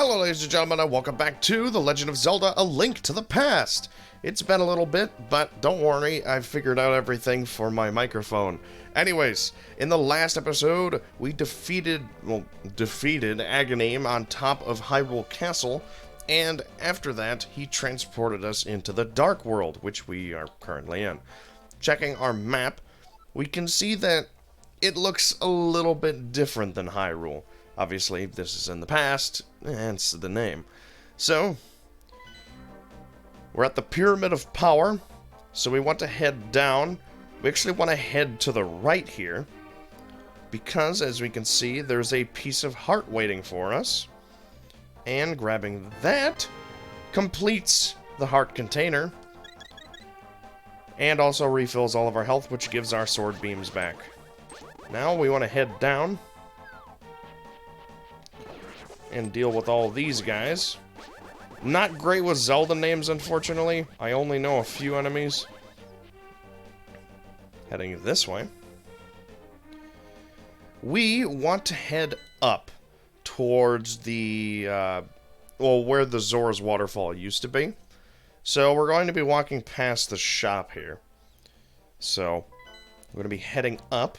Hello ladies and gentlemen, and welcome back to The Legend of Zelda: A Link to the Past. It's been a little bit, but don't worry, I've figured out everything for my microphone. Anyways, in the last episode, we defeated Aghanim on top of Hyrule Castle, and after that, he transported us into the Dark World, which we are currently in. Checking our map, we can see that it looks a little bit different than Hyrule. Obviously, this is in the past, hence the name. So, we're at the Pyramid of Power, so we want to head down. We actually want to head to the right here, because as we can see, there's a piece of heart waiting for us. And grabbing that completes the heart container, and also refills all of our health, which gives our sword beams back. Now we want to head down and deal with all these guys. Not great with Zelda names, unfortunately. I only know a few enemies. Heading this way. We want to head up towards the, where the Zora's Waterfall used to be. So we're going to be walking past the shop here. So, we're going to be heading up.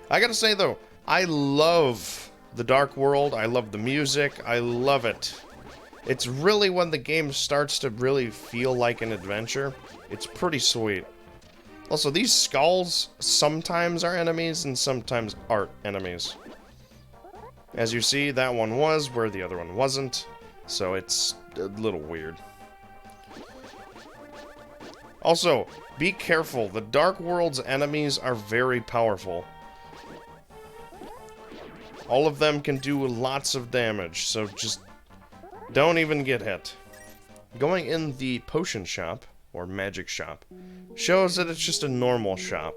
I gotta say, though, I love the Dark World, I love the music, I love it. It's really when the game starts to really feel like an adventure. It's pretty sweet. Also, these skulls sometimes are enemies and sometimes aren't enemies. As you see, that one was where the other one wasn't, so it's a little weird. Also, be careful, the Dark World's enemies are very powerful. All of them can do lots of damage, so just don't even get hit. Going in the potion shop, or magic shop, shows that it's just a normal shop.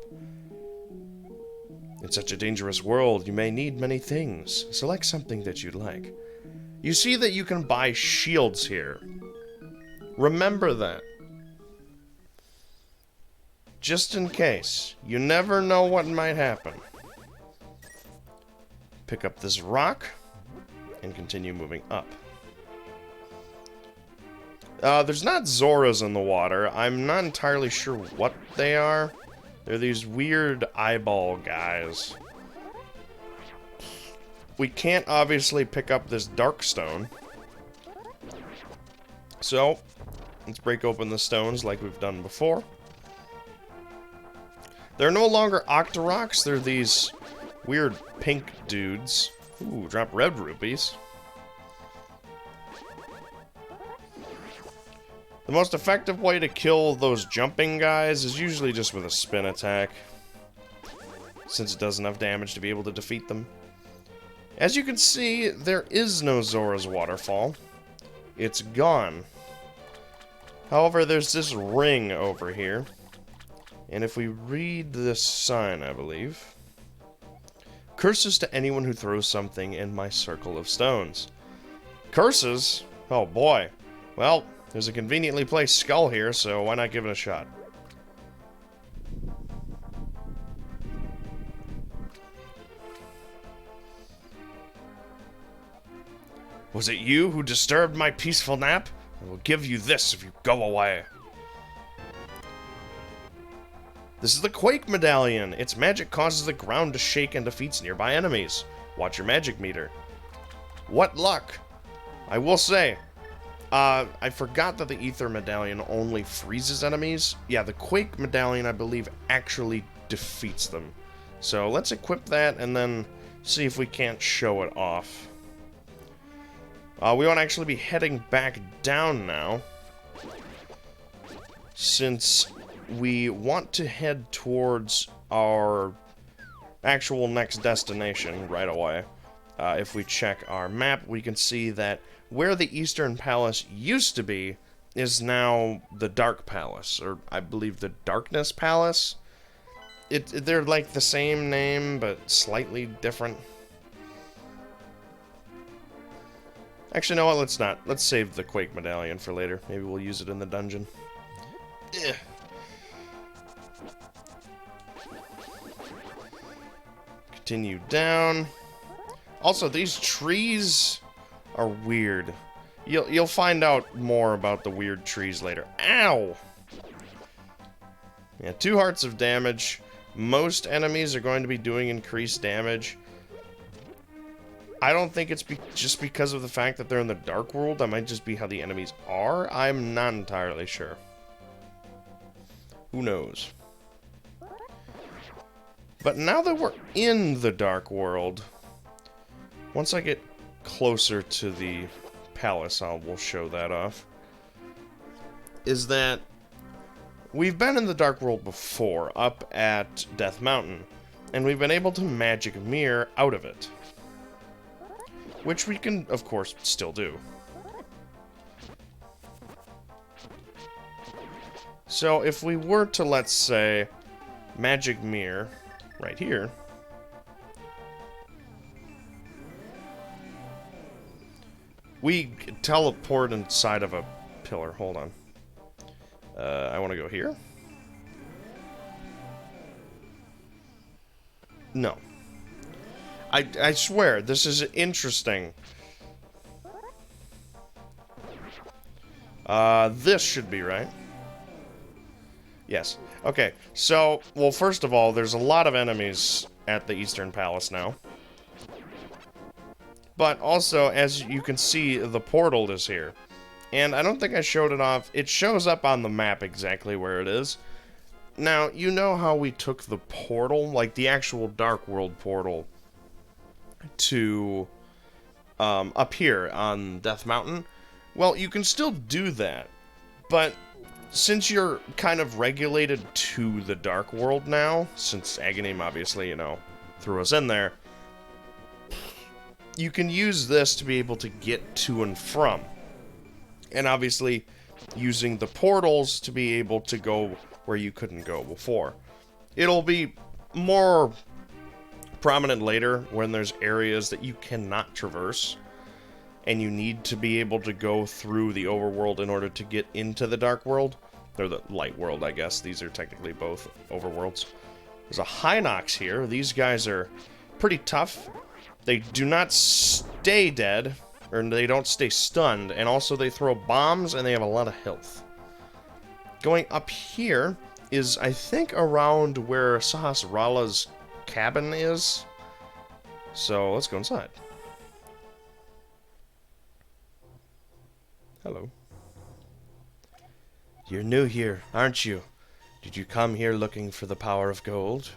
In such a dangerous world, you may need many things. Select something that you'd like. You see that you can buy shields here. Remember that. Just in case. You never know what might happen. Pick up this rock, and continue moving up. There's not Zoras in the water. I'm not entirely sure what they are. They're these weird eyeball guys. We can't obviously pick up this dark stone. So, let's break open the stones like we've done before. They're no longer Octoroks, they're these weird pink dudes. Ooh, drop red rupees. The most effective way to kill those jumping guys is usually just with a spin attack, since it does enough damage to be able to defeat them. As you can see, there is no Zora's Waterfall. It's gone. However, there's this ring over here. And if we read this sign, I believe... Curses to anyone who throws something in my circle of stones. Curses? Oh boy. Well, there's a conveniently placed skull here, so why not give it a shot? Was it you who disturbed my peaceful nap? I will give you this if you go away. This is the Quake Medallion. Its magic causes the ground to shake and defeats nearby enemies. Watch your magic meter. What luck! I will say, I forgot that the Ether Medallion only freezes enemies. Yeah, the Quake Medallion, I believe, actually defeats them. So let's equip that and then see if we can't show it off. We want to actually be heading back down now, since we want to head towards our actual next destination right away. If we check our map, we can see that where the Eastern Palace used to be is now the Dark Palace, or I believe the Darkness Palace. They're like the same name, but slightly different. Actually, no, let's not. Let's save the Quake Medallion for later. Maybe we'll use it in the dungeon. Ugh. Continue down. Also, these trees are weird. You'll find out more about the weird trees later. Ow! Yeah, 2 hearts of damage. Most enemies are going to be doing increased damage. I don't think it's just because of the fact that they're in the Dark World. That might just be how the enemies are. I'm not entirely sure. Who knows? But now that we're in the Dark World, once I get closer to the palace, we'll show that off. Is that we've been in the Dark World before, up at Death Mountain, and we've been able to magic mirror out of it. Which we can, of course, still do. So if we were to, let's say, magic mirror right here, we teleport inside of a pillar. Hold on. I want to go here. No. I swear, this is interesting. This should be right. Yes. Okay, so, well, first of all, there's a lot of enemies at the Eastern Palace now. But also, as you can see, the portal is here. And I don't think I showed it off. It shows up on the map exactly where it is. Now, you know how we took the portal, like the actual Dark World portal, to up here on Death Mountain? Well, you can still do that, but since you're kind of regulated to the Dark World now, since Aghanim obviously, you know, threw us in there, you can use this to be able to get to and from. And obviously, using the portals to be able to go where you couldn't go before. It'll be more prominent later when there's areas that you cannot traverse, and you need to be able to go through the overworld in order to get into the Dark World. Or the Light World, I guess. These are technically both overworlds. There's a Hinox here. These guys are pretty tough. They do not stay dead, or they don't stay stunned, and also they throw bombs, and they have a lot of health. Going up here is, I think, around where Sahasrara's cabin is. So, let's go inside. Hello. You're new here, aren't you? Did you come here looking for the power of gold?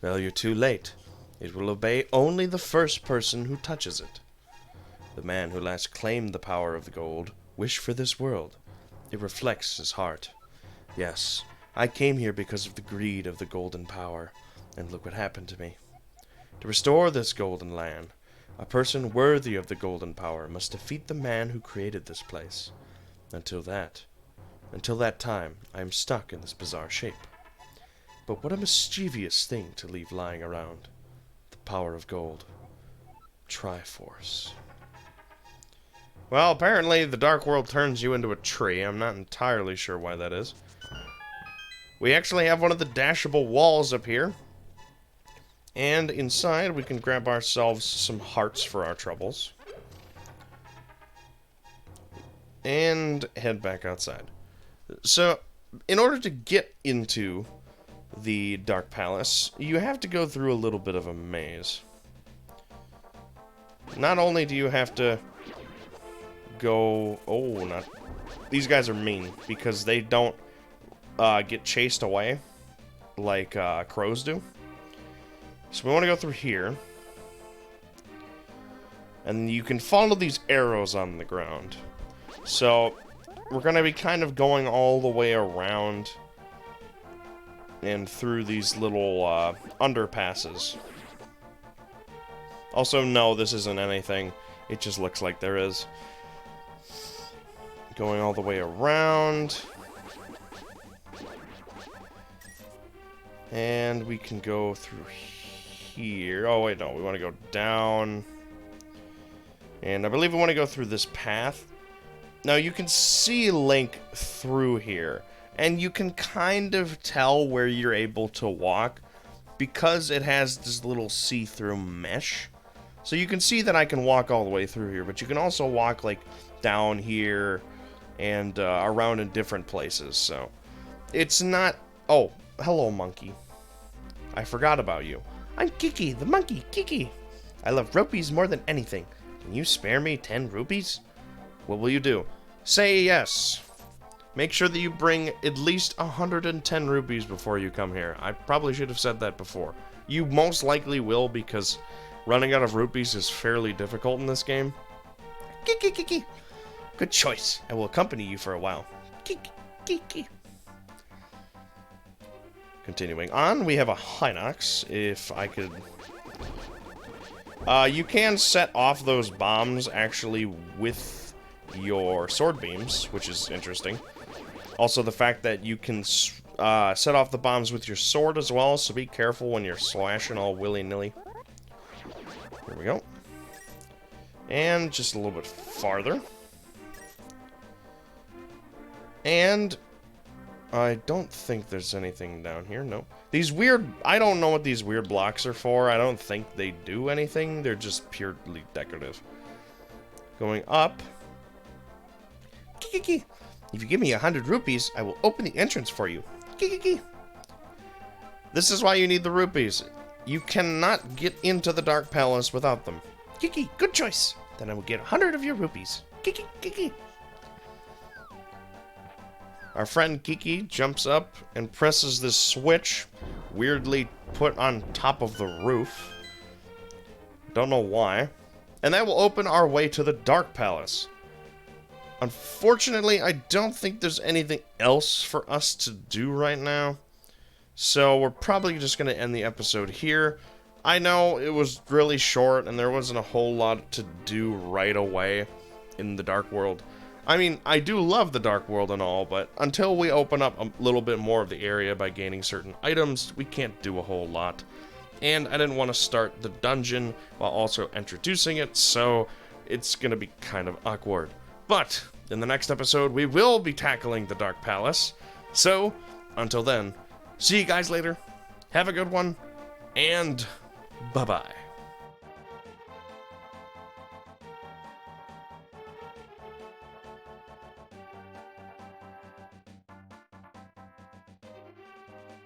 Well, you're too late. It will obey only the first person who touches it. The man who last claimed the power of the gold wished for this world. It reflects his heart. Yes, I came here because of the greed of the golden power, and look what happened to me. To restore this golden land, a person worthy of the golden power must defeat the man who created this place. Until that time, I am stuck in this bizarre shape. But what a mischievous thing to leave lying around. The power of gold. Triforce. Well, apparently the Dark World turns you into a tree. I'm not entirely sure why that is. We actually have one of the dashable walls up here. And inside we can grab ourselves some hearts for our troubles. And head back outside. So, in order to get into the Dark Palace, you have to go through a little bit of a maze. Not only do you have to go... Oh, not... These guys are mean, because they don't get chased away like crows do. So we want to go through here. And you can follow these arrows on the ground. So... we're going to be kind of going all the way around and through these little underpasses. Also, no, this isn't anything. It just looks like there is. Going all the way around. And we can go through here. Oh, wait, no, we want to go down. And I believe we want to go through this path. Now, you can see Link through here, and you can kind of tell where you're able to walk because it has this little see-through mesh So you can see that I can walk all the way through here, but you can also walk like down here and around in different places. So it's not... Oh, hello, monkey. I forgot about you. I'm Kiki, the monkey, Kiki. I love rupees more than anything. Can you spare me 10 rupees? What will you do? Say yes. Make sure that you bring at least 110 rupees before you come here. I probably should have said that before. You most likely will, because running out of rupees is fairly difficult in this game. Kiki, Kiki. Good choice. I will accompany you for a while. Kiki, Kiki. Continuing on, we have a Hinox. If I could... you can set off those bombs, actually, with your sword beams, which is interesting. Also, the fact that you can set off the bombs with your sword as well, so be careful when you're slashing all willy-nilly. Here we go. And just a little bit farther. And I don't think there's anything down here, no. These weird... I don't know what these weird blocks are for. I don't think they do anything. They're just purely decorative. Going up. Kiki. If you give me 100 rupees, I will open the entrance for you. Kiki. This is why you need the rupees. You cannot get into the Dark Palace without them. Kiki, good choice. Then I will get 100 of your rupees. Kiki. Our friend Kiki jumps up and presses this switch, weirdly put on top of the roof. Don't know why. And that will open our way to the Dark Palace. Unfortunately, I don't think there's anything else for us to do right now. So we're probably just going to end the episode here. I know it was really short and there wasn't a whole lot to do right away in the Dark World. I mean, I do love the Dark World and all, but until we open up a little bit more of the area by gaining certain items, we can't do a whole lot. And I didn't want to start the dungeon while also introducing it, so it's going to be kind of awkward. But in the next episode, we will be tackling the Dark Palace. So, until then, see you guys later, have a good one, and bye-bye.